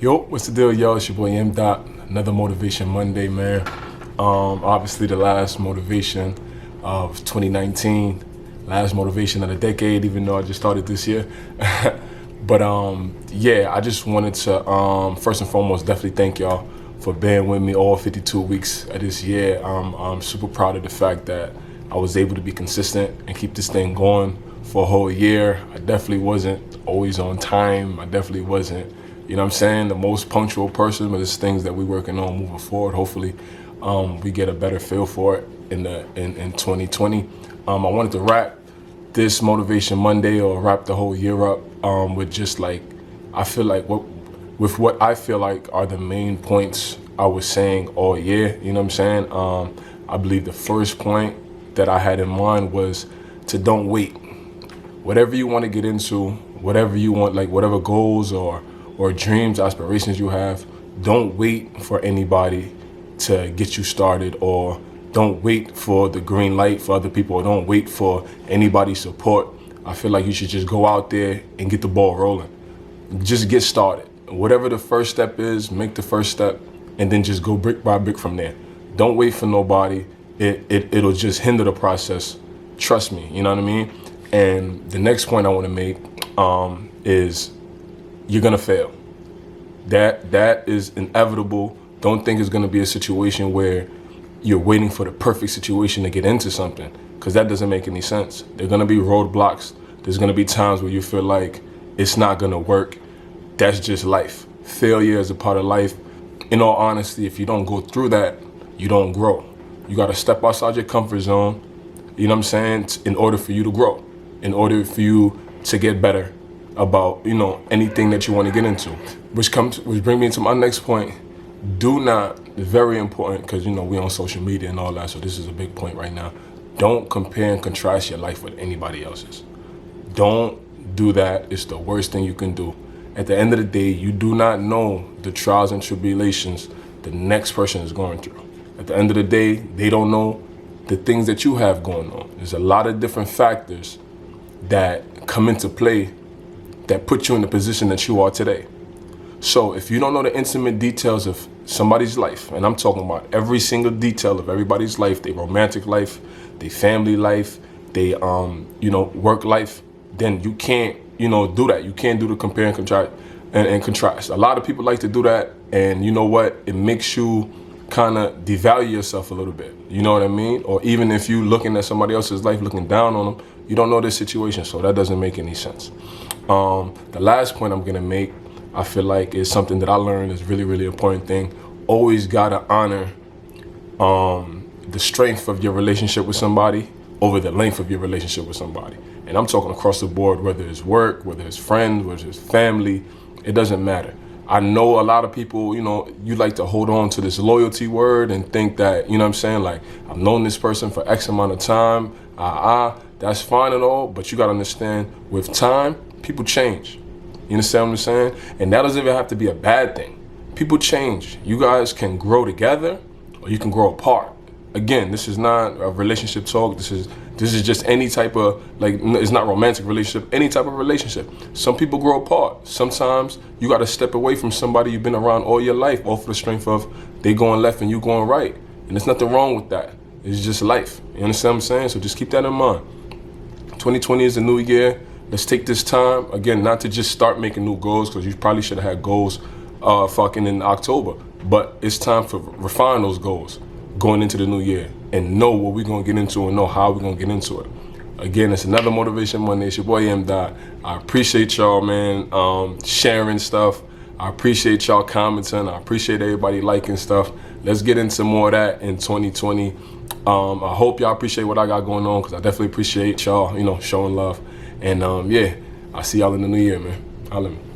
Yo, what's the deal, y'all? It's your boy M. Dot. Another Motivation Monday, man. Obviously the last motivation of 2019, last motivation of the decade, even though I just started this year. But yeah, I just wanted to first and foremost definitely thank y'all for being with me all 52 weeks of this year. I'm super proud of the fact that I was able to be consistent and keep this thing going for a whole year. I definitely wasn't always on time. I definitely wasn't, you know what I'm saying, the most punctual person, but it's things that we're working on moving forward. Hopefully we get a better feel for it in 2020. I wanted to wrap this Motivation Monday, or wrap the whole year up with just like, I feel like what I feel like are the main points I was saying all year, you know what I'm saying? I believe the first point that I had in mind was to don't wait. Whatever you want to get into, whatever you want, like whatever goals or dreams, aspirations you have, don't wait for anybody to get you started, or don't wait for the green light for other people, or don't wait for anybody's support. I feel like you should just go out there and get the ball rolling. Just get started. Whatever the first step is, make the first step, and then just go brick by brick from there. Don't wait for nobody. It'll just hinder the process. Trust me, you know what I mean? And the next point I want to make is you're gonna fail. That is inevitable. Don't think it's gonna be a situation where you're waiting for the perfect situation to get into something, because that doesn't make any sense. There are gonna be roadblocks. There's gonna be times where you feel like it's not gonna work. That's just life. Failure is a part of life. In all honesty, if you don't go through that, you don't grow. You gotta step outside your comfort zone, you know what I'm saying, in order for you to grow, in order for you to get better about, you know, anything that you want to get into. Which brings me to my next point. Do not, very important, because you know we on social media and all that, so this is a big point right now. Don't compare and contrast your life with anybody else's. Don't do that. It's the worst thing you can do. At the end of the day, you do not know the trials and tribulations the next person is going through. At the end of the day, they don't know the things that you have going on. There's a lot of different factors that come into play that put you in the position that you are today. So if you don't know the intimate details of somebody's life, and I'm talking about every single detail of everybody's life, their romantic life, their family life, their work life, then you can't, do that. You can't do the compare and contrast. A lot of people like to do that, and you know what? It makes you kind of devalue yourself a little bit. You know what I mean? Or even if you looking at somebody else's life, looking down on them, you don't know their situation, so that doesn't make any sense. The last point I'm gonna make, I feel like, is something that I learned is really, really important thing. Always gotta honor the strength of your relationship with somebody over the length of your relationship with somebody. And I'm talking across the board, whether it's work, whether it's friends, whether it's family, it doesn't matter. I know a lot of people, you like to hold on to this loyalty word and think that, you know what I'm saying, like, I've known this person for X amount of time, that's fine and all, but you gotta understand, with time, people change. You understand what I'm saying? And that doesn't even have to be a bad thing. People change. You guys can grow together, or you can grow apart. Again, this is not a relationship talk. This is just any type of, like, it's not romantic relationship, any type of relationship. Some people grow apart. Sometimes you got to step away from somebody you've been around all your life, all for the strength of they going left and you going right. And there's nothing wrong with that. It's just life. You understand what I'm saying? So just keep that in mind. 2020 is a new year. Let's take this time, again, not to just start making new goals, because you probably should have had goals fucking in October. But it's time to refine those goals going into the new year, and know what we're gonna get into and know how we're gonna get into it. Again, it's another Motivation Monday. It's your boy M. Dot. I appreciate y'all, man, sharing stuff. I appreciate y'all commenting. I appreciate everybody liking stuff. Let's get into more of that in 2020. I hope y'all appreciate what I got going on, because I definitely appreciate y'all, showing love. And yeah, I'll see y'all in the new year, man. Holla at me.